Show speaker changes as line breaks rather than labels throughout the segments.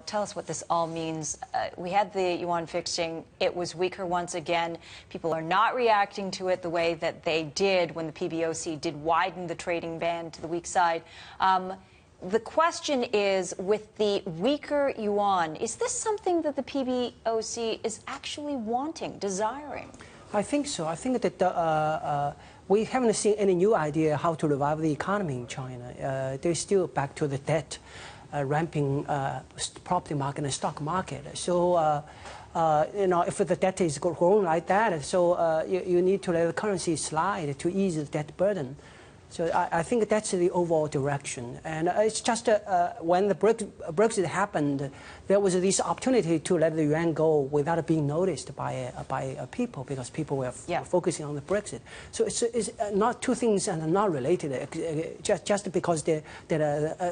tell us what this all means. We had the yuan fixing. It was weaker once again. People are not reacting to it the way that they did when the PBOC did widen the trading band to the weak side. The question is, with the weaker yuan, is this something that the PBOC is actually wanting, desiring?
I think so. I think that we haven't seen any new idea how to revive the economy in China. They're still back to the debt, ramping property market and stock market. So, if the debt is growing like that, so you need to let the currency slide to ease the debt burden. So I think that's the overall direction. And it's just when the Brexit happened, there was this opportunity to let the yuan go without being noticed by people, because people were focusing on the Brexit. So it's not two things and not related, just because there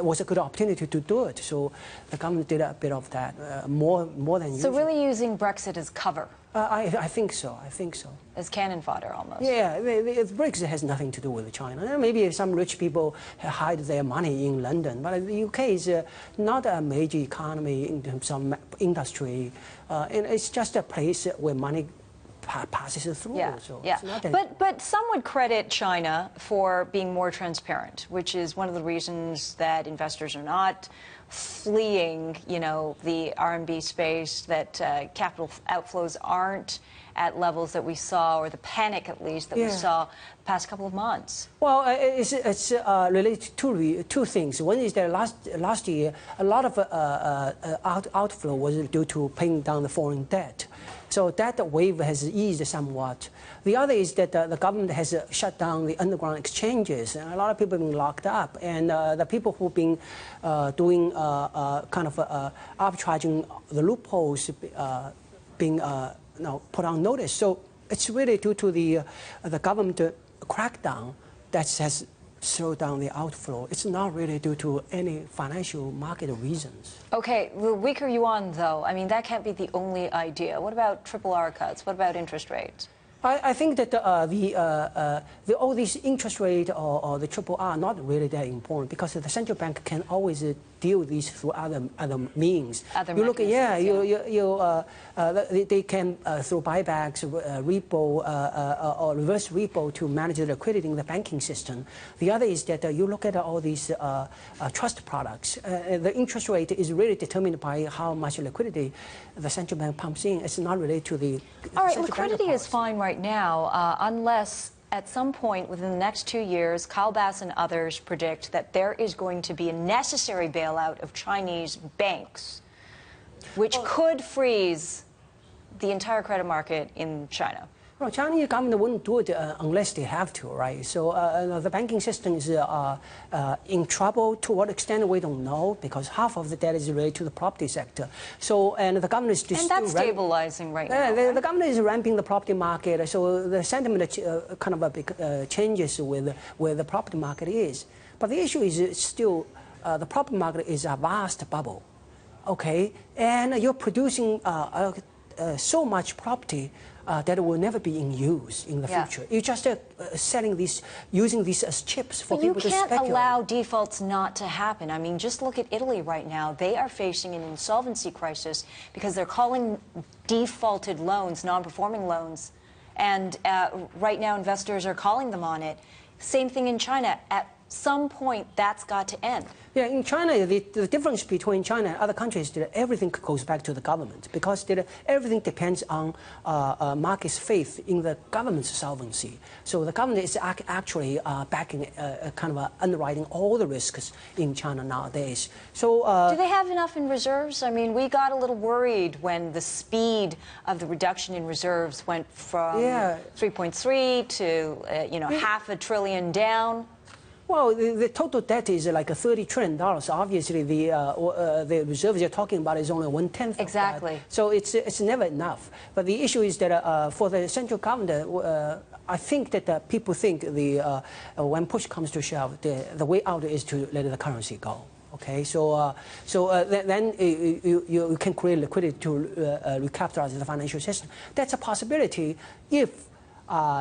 was a good opportunity to do it. So the government did a bit of that, more than usual.
So really using Brexit as cover?
I think so. I think so.
As cannon fodder, almost.
Yeah, Brexit has nothing to do with China. Maybe some rich people hide their money in London, but the UK is not a major economy in terms of industry. And it's just a place where money passes through.
Yeah,
so
yeah. But some would credit China for being more transparent, which is one of the reasons that investors are not fleeing, the RMB space, that capital outflows aren't at levels that we saw, or the panic at least that we saw the past couple of months.
Well, it's related to two things. One is that last year a lot of outflow was due to paying down the foreign debt. So that wave has eased somewhat. The other is that the government has shut down the underground exchanges, and a lot of people have been locked up. And the people who've been doing arbitraging the loopholes being put on notice. So it's really due to the government crackdown that has slowed down the outflow. It's not really due to any financial market reasons.
Okay, the weaker yuan, though, I mean, that can't be the only idea. What about triple R cuts? What about interest rates?
I think that all these interest rate or the triple R are not really that important, because the central bank can always deal with these through other means.
You look at
they can through buybacks, repo or reverse repo to manage the liquidity in the banking system. The other is that you look at all these trust products. The interest rate is really determined by how much liquidity the central bank pumps in. It's not related to the
all right, liquidity is fine right now, unless at some point within the next 2 years, Kyle Bass and others predict that there is going to be a necessary bailout of Chinese banks, which could freeze the entire credit market in China.
Well, Chinese government wouldn't do it unless they have to, right? So the banking system is in trouble. To what extent, we don't know, because half of the debt is related to the property sector. So, and the government is just
and that's stabilizing right now.
The government is ramping the property market, so the sentiment changes with where the property market is. But the issue is still the property market is a vast bubble, okay? And you're producing so much property that will never be in use in the future. You're just selling these, using these as chips for people to speculate.
But you can't allow defaults not to happen. I mean, just look at Italy right now. They are facing an insolvency crisis because they're calling defaulted loans non-performing loans. And right now, investors are calling them on it. Same thing in China. At some point, that's got to end.
Yeah, in China, the difference between China and other countries is that everything goes back to the government, because everything depends on market's faith in the government's solvency. So the government is actually backing, underwriting all the risks in China nowadays. So
do they have enough in reserves? I mean, we got a little worried when the speed of the reduction in reserves went from 3.3 to $500 billion down.
Well, the total debt is like $30 trillion. Obviously, the reserves you're talking about is only 1/10
exactly.
of that. So it's never enough. But the issue is that for the central government, I think that people think when push comes to shove, the way out is to let the currency go. Okay, so then you can create liquidity to recapitalize the financial system. That's a possibility if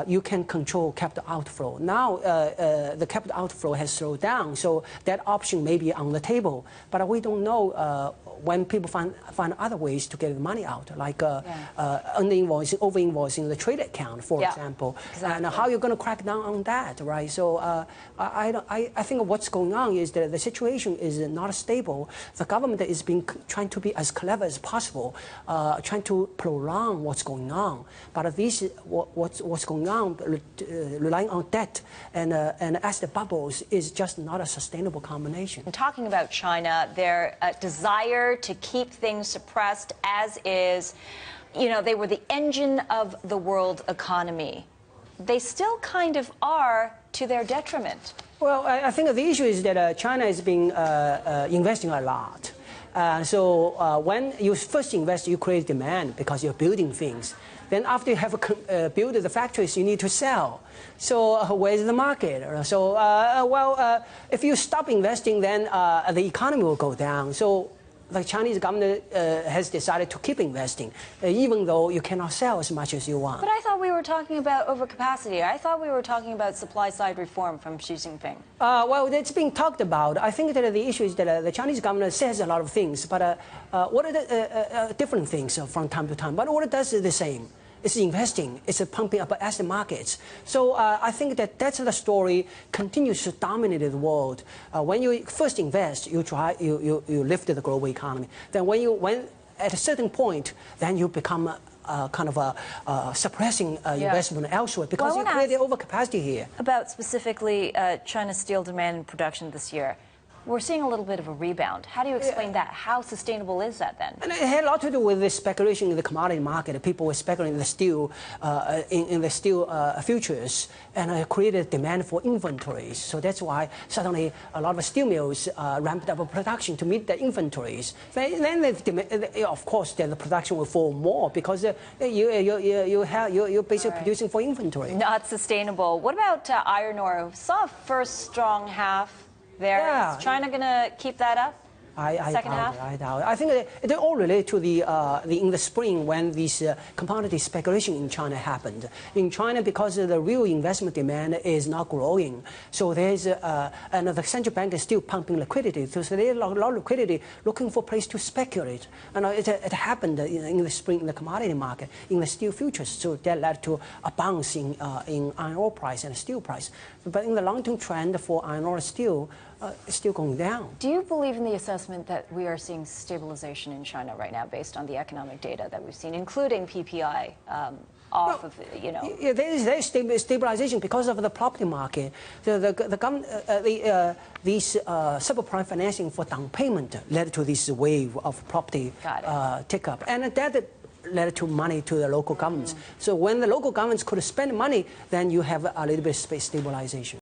you can control capital outflow. Now, the capital outflow has slowed down, so that option may be on the table. But we don't know when people find other ways to get the money out, like under-invoicing, over-invoicing the trade account, for example.
Exactly.
And how you're going to crack down on that, right? So I think what's going on is that the situation is not stable. The government is trying to be as clever as possible, trying to prolong what's going on. But this what's going on, relying on debt and asset bubbles, is just not a sustainable combination.
And talking about China, their desire to keep things suppressed as is, you know, they were the engine of the world economy. They still kind of are, to their detriment.
Well, I think the issue is that China has been investing a lot. So when you first invest, you create demand because you're building things. Then after you have built the factories, you need to sell. So where's the market? So, if you stop investing, then the economy will go down. So the Chinese government has decided to keep investing, even though you cannot sell as much as you want.
But I thought we were talking about overcapacity. I thought we were talking about supply-side reform from Xi Jinping.
Well, it's being talked about. I think that the issue is that the Chinese government says a lot of things, but what are the different things from time to time? But what it does is the same. It's investing. It's pumping up asset markets. So I think that that's the story continues to dominate the world. When you first invest, you lift the global economy. Then when at a certain point, then you become kind of suppressing investment elsewhere because you create the overcapacity here.
About specifically China's steel demand and production this year. We're seeing a little bit of a rebound. How do you explain that? How sustainable is that then?
And it had a lot to do with the speculation in the commodity market. People were speculating in the steel, in the steel futures, and created demand for inventories. So that's why suddenly a lot of steel mills ramped up production to meet the inventories. Then of course, then the production will fall more because you're basically producing for inventory.
Not sustainable. What about iron ore? We saw a first strong half there.
Yeah.
Is China going to keep that up? Second half?
I doubt it. I think it all related to in the spring when this commodity speculation in China happened. In China, because the real investment demand is not growing, so there's and the central bank is still pumping liquidity. So there's a lot of liquidity looking for a place to speculate. And it happened in the spring in the commodity market, in the steel futures. So that led to a bounce in iron ore price and steel price. But in the long-term trend for iron ore and steel, it's still going down.
Do you believe in the assessment that we are seeing stabilization in China right now based on the economic data that we've seen, including PPI off of, you know?
Yeah, there is stabilization because of the property market. The government, these subprime financing for down payment led to this wave of property tick up. And that led to money to the local governments. So when the local governments could spend money, then you have a little bit of stabilization.